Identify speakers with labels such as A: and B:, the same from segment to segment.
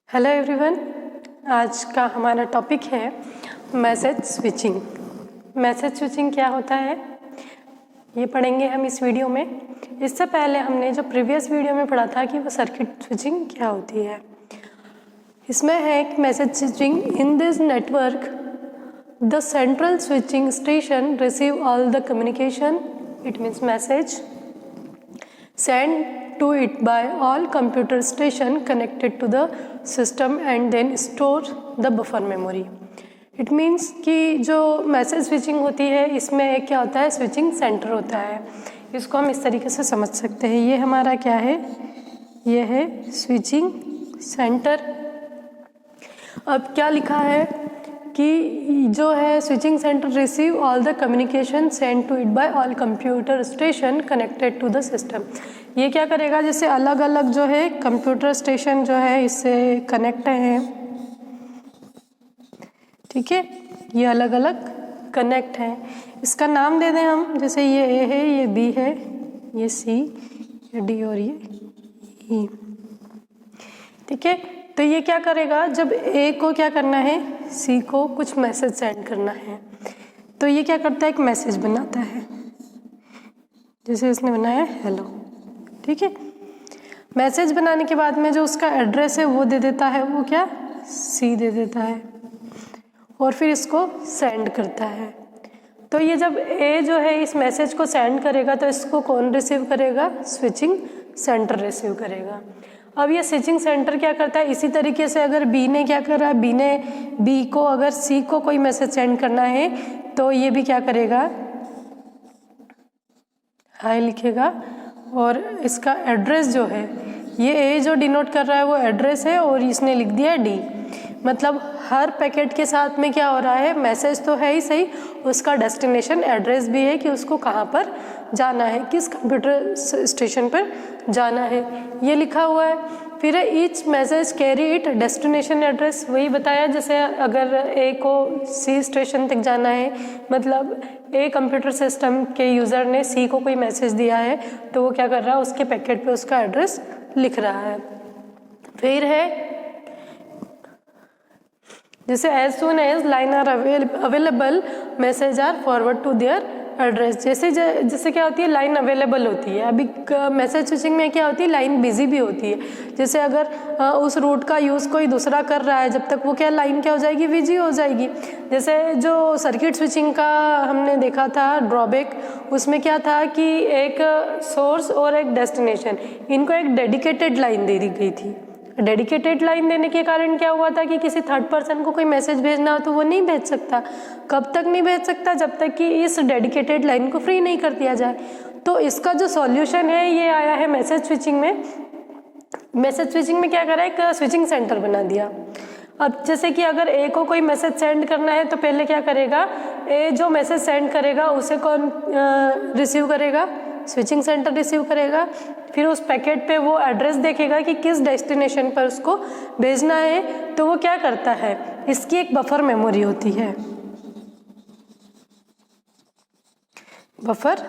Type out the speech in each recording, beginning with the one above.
A: Hello everyone, आज का हमारा टॉपिक है मैसेज स्विचिंग। मैसेज स्विचिंग क्या होता है ये पढ़ेंगे हम इस वीडियो में। इससे पहले हमने जो प्रीवियस वीडियो में पढ़ा था कि वो सर्किट स्विचिंग क्या होती है। इसमें है कि message switching in this network the central switching station receive all the communication, it means message sent to it by all computer station connected to the system and then store the buffer memory. It means कि जो message switching होती है इसमें क्या होता है, switching centre होता है। इसको हम इस तरीके से समझ सकते हैं। ये हमारा क्या है, ये है स्विचिंग सेंटर। अब क्या लिखा है कि जो है switching centre receive all the communication send to it by all computer station connected to the system. ये क्या करेगा, जैसे अलग अलग जो है कंप्यूटर स्टेशन जो है इससे कनेक्ट हैं, ठीक है, ये अलग अलग कनेक्ट हैं। इसका नाम दे दें हम, जैसे ये ए है, ये बी है, ये सी, ये डी और ये ई, ठीक है। तो ये क्या करेगा, जब ए को क्या करना है, सी को कुछ मैसेज सेंड करना है, तो ये क्या करता है, एक मैसेज बनाता है, जैसे इसने बनाया हेलो, ठीक है। मैसेज बनाने के बाद में जो उसका एड्रेस है वो दे देता है, वो क्या सी दे देता है, और फिर इसको सेंड करता है। तो ये जब ए जो है इस मैसेज को सेंड करेगा तो इसको कौन रिसीव करेगा, स्विचिंग सेंटर रिसीव करेगा। अब ये स्विचिंग सेंटर क्या करता है, इसी तरीके से अगर बी ने क्या करा, बी को अगर सी को कोई मैसेज सेंड करना है तो ये भी क्या करेगा, हाय लिखेगा, और इसका एड्रेस जो है, ये ए जो डिनोट कर रहा है वो एड्रेस है, और इसने लिख दिया डी। मतलब हर पैकेट के साथ में क्या हो रहा है, मैसेज तो है ही सही, उसका डेस्टिनेशन एड्रेस भी है कि उसको कहाँ पर जाना है, किस कंप्यूटर स्टेशन पर जाना है, ये लिखा हुआ है। फिर each message carry it destination address, वही बताया, जैसे अगर ए को सी स्टेशन तक जाना है, मतलब ए कंप्यूटर सिस्टम के यूज़र ने सी को कोई मैसेज दिया है तो वो क्या कर रहा है, उसके पैकेट पे उसका एड्रेस लिख रहा है। फिर है जैसे as soon as line are available message are forward to their address. जैसे क्या होती है, लाइन अवेलेबल होती है। अभी मैसेज स्विचिंग में क्या होती है, लाइन बिजी भी होती है। जैसे अगर उस रूट का यूज़ कोई दूसरा कर रहा है, जब तक वो क्या लाइन क्या हो जाएगी, बिजी हो जाएगी। जैसे जो सर्किट स्विचिंग का हमने देखा था ड्रॉबैक, उसमें क्या था कि एक सोर्स और एक डेस्टिनेशन, इनको एक डेडिकेटेड लाइन दे दी गई थी। डेडिकेटेड लाइन देने के कारण क्या हुआ था कि किसी थर्ड पर्सन को कोई मैसेज भेजना हो तो वो नहीं भेज सकता। कब तक नहीं भेज सकता, जब तक कि इस डेडिकेटेड लाइन को फ्री नहीं कर दिया जाए। तो इसका जो सॉल्यूशन है ये आया है मैसेज स्विचिंग में। मैसेज स्विचिंग में क्या करा, एक स्विचिंग सेंटर बना दिया। अब जैसे कि अगर ए को कोई मैसेज सेंड करना है तो पहले क्या करेगा, ए जो मैसेज सेंड करेगा उसे कौन रिसीव करेगा, स्विचिंग सेंटर रिसीव करेगा। फिर उस पैकेट पे वो एड्रेस देखेगा कि किस डेस्टिनेशन पर उसको भेजना है, तो वो क्या करता है, इसकी एक बफर मेमोरी होती है। बफर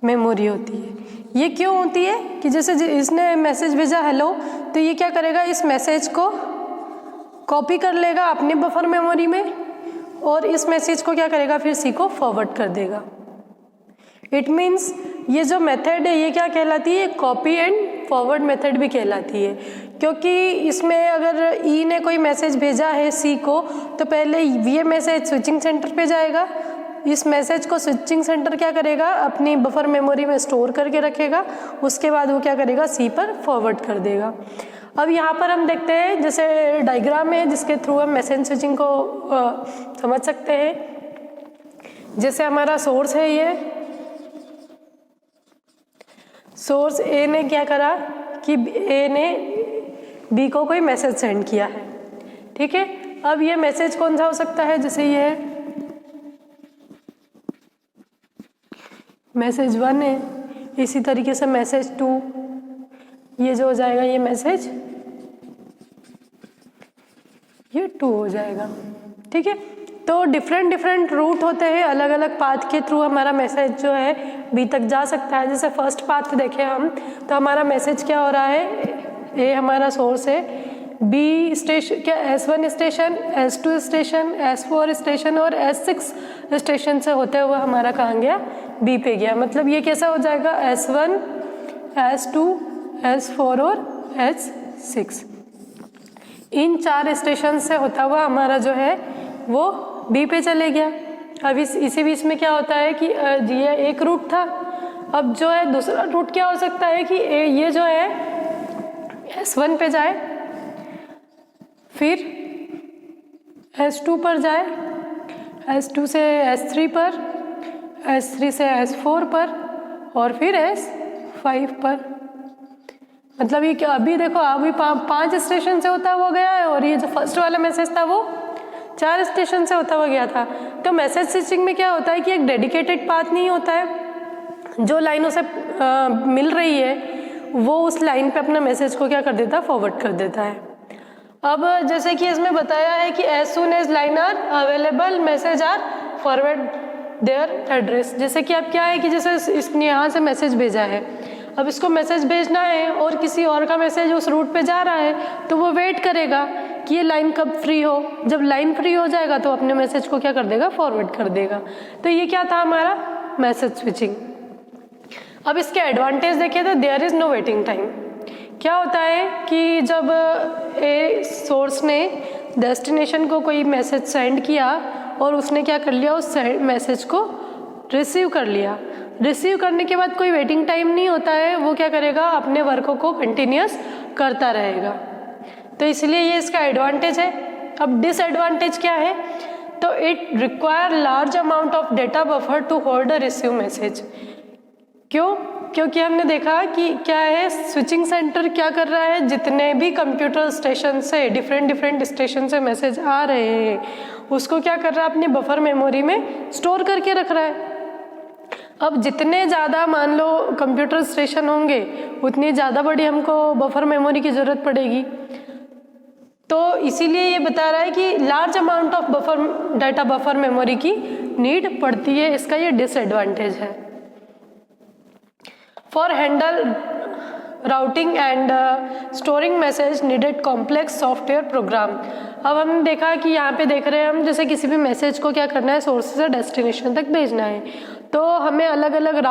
A: मेमोरी होती है। ये क्यों होती है कि जैसे इसने मैसेज भेजा हेलो, तो ये क्या करेगा, इस मैसेज को कॉपी कर लेगा अपनी बफर मेमोरी में, और इस मैसेज को क्या करेगा, फिर सी को फॉरवर्ड कर देगा। इट मीन्स ये जो मेथड है ये क्या कहलाती है, कॉपी एंड फॉरवर्ड मेथड भी कहलाती है। क्योंकि इसमें अगर ई ने कोई मैसेज भेजा है सी को, तो पहले ये मैसेज स्विचिंग सेंटर पे जाएगा, इस मैसेज को स्विचिंग सेंटर क्या करेगा, अपनी बफर मेमोरी में स्टोर करके रखेगा, उसके बाद वो क्या करेगा, सी पर फॉरवर्ड कर देगा। अब यहाँ पर हम देखते हैं, जैसे डायग्राम है जिसके थ्रू हम मैसेज स्विचिंग को समझ सकते हैं। जैसे हमारा सोर्स है, ये सोर्स ए ने क्या करा कि ए ने बी को कोई मैसेज सेंड किया है, ठीक है। अब ये मैसेज कौन सा हो सकता है, जैसे ये मैसेज 1 है, इसी तरीके से मैसेज 2, ये जो हो जाएगा ये मैसेज ये 2 हो जाएगा, ठीक है। तो डिफरेंट रूट होते हैं, अलग अलग पाथ के थ्रू हमारा मैसेज जो है बी तक जा सकता है। जैसे फर्स्ट पाथ देखें हम, तो हमारा मैसेज क्या हो रहा है, ए हमारा सोर्स है, बी स्टेशन क्या S1 station, S2 station, S4 station और S6 स्टेशन से होते हुए हमारा कहाँ गया, बी पे गया। मतलब ये कैसा हो जाएगा, S1, S2, S4 और S6, इन 4 स्टेशन से होता हुआ हमारा जो है वो बी पे चले गया। अब इसी बीच में क्या होता है कि ये एक रूट था, अब जो है दूसरा रूट क्या हो सकता है कि ये जो है S1 पे जाए, फिर S2 पर जाए, S2 से S3 पर, S3 से S4 पर और फिर S5 पर। मतलब ये क्या, अभी देखो अभी 5 स्टेशन से होता हुआ गया है और ये जो फर्स्ट वाला मैसेज था वो 4 स्टेशन से होता हुआ गया था। तो मैसेज स्विचिंग में क्या होता है कि एक डेडिकेटेड पाथ नहीं होता है, जो लाइन उसे मिल रही है वो उस लाइन पे अपना मैसेज को क्या कर देता है, फॉरवर्ड कर देता है। अब जैसे कि इसमें बताया है कि as soon as line are available message are forward their address. जैसे कि अब क्या है कि जैसे इसने यहाँ से मैसेज भेजा है, अब इसको मैसेज भेजना है और किसी और का मैसेज उस रूट पे जा रहा है, तो वो वेट करेगा कि ये लाइन कब फ्री हो। जब लाइन फ्री हो जाएगा तो अपने मैसेज को क्या कर देगा, फॉरवर्ड कर देगा। तो ये क्या था हमारा मैसेज स्विचिंग। अब इसके एडवांटेज देखें तो there is no waiting time. क्या होता है कि जब ए सोर्स ने डेस्टिनेशन को कोई मैसेज सेंड किया और उसने क्या कर लिया, उस मैसेज को रिसीव कर लिया, रिसीव करने के बाद कोई वेटिंग टाइम नहीं होता है, वो क्या करेगा, अपने वर्कों को कंटिन्यूस करता रहेगा। तो इसलिए ये इसका एडवांटेज है। अब डिसएडवांटेज क्या है, तो it require large amount of data buffer to hold a receive message. क्यों? क्योंकि हमने देखा कि क्या है, स्विचिंग सेंटर क्या कर रहा है, जितने भी कंप्यूटर स्टेशन से डिफरेंट स्टेशन से मैसेज आ रहे हैं उसको क्या कर रहा है, अपनी बफर मेमोरी में स्टोर करके रख रहा है। अब जितने ज़्यादा मान लो कंप्यूटर स्टेशन होंगे उतनी ज़्यादा बड़ी हमको बफर मेमोरी की ज़रूरत पड़ेगी। तो इसीलिए ये बता रहा है कि large amount of data buffer memory की नीड पड़ती है। इसका ये डिसएडवांटेज है। For handle routing and storing message needed complex software program. अब हमने देखा कि यहाँ पे देख रहे हैं हम, जैसे किसी भी मैसेज को क्या करना है, सोर्स से डेस्टिनेशन तक भेजना है, तो हमें अलग अलग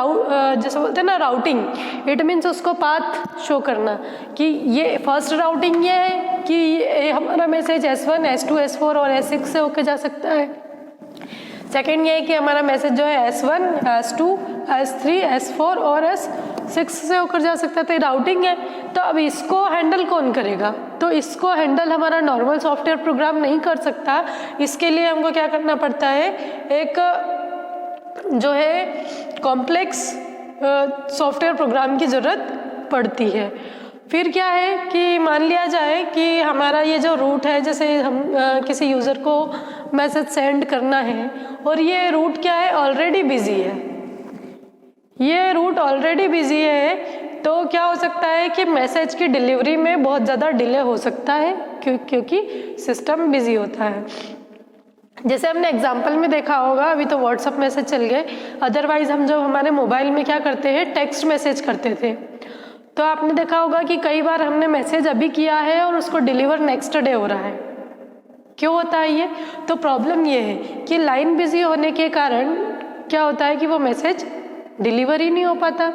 A: जैसे बोलते हैं ना राउटिंग, इट मीन्स उसको पाथ शो करना कि ये फर्स्ट राउटिंग ये है कि ये हमारा मैसेज S1, S2, S4 और S6 से होके जा सकता है। सेकेंड ये है कि हमारा मैसेज जो है S1, S2, S3, S4 और S6 से होकर जा सकता है। तो ये राउटिंग है। तो अब इसको हैंडल कौन करेगा, तो इसको हैंडल हमारा नॉर्मल सॉफ्टवेयर प्रोग्राम नहीं कर सकता। इसके लिए हमको क्या करना पड़ता है, एक जो है कॉम्प्लेक्स सॉफ्टवेयर प्रोग्राम की ज़रूरत पड़ती है। फिर क्या है कि मान लिया जाए कि हमारा ये जो रूट है, जैसे हम किसी यूज़र को मैसेज सेंड करना है और ये रूट क्या है, ऑलरेडी बिजी है, ये रूट ऑलरेडी बिजी है, तो क्या हो सकता है कि मैसेज की डिलीवरी में बहुत ज़्यादा डिले हो सकता है क्योंकि सिस्टम बिजी होता है। जैसे हमने एग्जाम्पल में देखा होगा, अभी तो व्हाट्सअप मैसेज चल गए, अदरवाइज हम जब हमारे मोबाइल में क्या करते हैं, टेक्स्ट मैसेज करते थे, तो आपने देखा होगा कि कई बार हमने मैसेज अभी किया है और उसको डिलीवर नेक्स्ट डे हो रहा है। क्यों होता है ये, तो प्रॉब्लम ये है कि लाइन बिजी होने के कारण क्या होता है कि वो मैसेज डिलीवर ही नहीं हो पाता,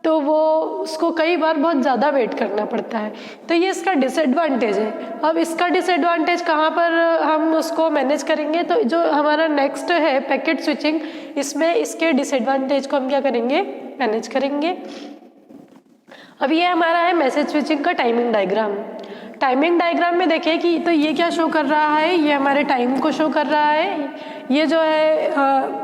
A: तो वो उसको कई बार बहुत ज़्यादा वेट करना पड़ता है। तो ये इसका डिसएडवांटेज है। अब इसका डिसएडवांटेज कहाँ पर हम उसको मैनेज करेंगे, तो जो हमारा नेक्स्ट है पैकेट स्विचिंग, इसमें इसके डिसएडवांटेज को हम क्या करेंगे, मैनेज करेंगे। अब ये हमारा है मैसेज स्विचिंग का टाइमिंग डायग्राम। टाइमिंग डायग्राम में देखें कि तो ये क्या शो कर रहा है, ये हमारे टाइम को शो कर रहा है। ये जो है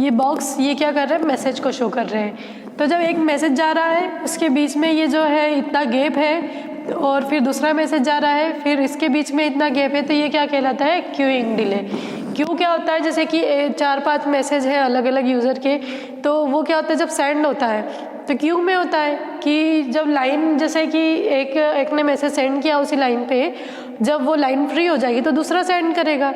A: ये बॉक्स ये क्या कर रहे हैं, मैसेज को शो कर रहे हैं। तो जब एक मैसेज जा रहा है उसके बीच में ये जो है इतना गैप है और फिर दूसरा मैसेज जा रहा है, फिर इसके बीच में इतना गैप है, तो ये क्या कहलाता है, क्यूइंग डिले। क्यों क्या होता है, जैसे कि 4-5 मैसेज है अलग अलग यूज़र के, तो वो क्या होता है जब सेंड होता है तो क्यू में होता है कि जब लाइन, जैसे कि एक ने मैसेज सेंड किया उसी लाइन पे, जब वो लाइन फ्री हो जाएगी तो दूसरा सेंड करेगा,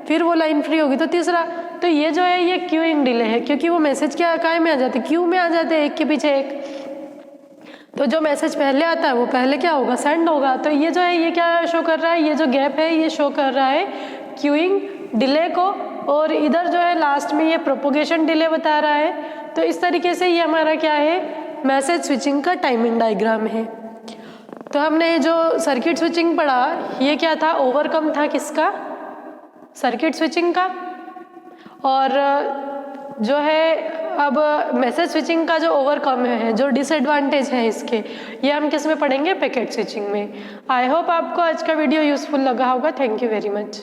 A: फिर वो लाइन फ्री होगी तो तीसरा। तो ये जो है ये क्यूइंग डिले है, क्योंकि वो मैसेज क्या काय में आ जाते, क्यू में आ जाते हैं एक के पीछे एक। तो जो मैसेज पहले आता है वो पहले क्या होगा, सेंड होगा। तो ये जो है ये क्या शो कर रहा है, ये जो गैप है ये शो कर रहा है क्यूइंग डिले को, और इधर जो है लास्ट में ये प्रोपोगेशन डिले बता रहा है। तो इस तरीके से ये हमारा क्या है, मैसेज स्विचिंग का टाइमिंग डायग्राम है। तो हमने जो सर्किट स्विचिंग पढ़ा ये क्या था, ओवरकम था किसका, सर्किट स्विचिंग का। और जो है अब मैसेज स्विचिंग का जो ओवरकम है, जो डिसएडवांटेज है इसके, ये हम किस में पढ़ेंगे, पैकेट स्विचिंग में। आई होप आपको आज का वीडियो यूजफुल लगा होगा। Thank you very much.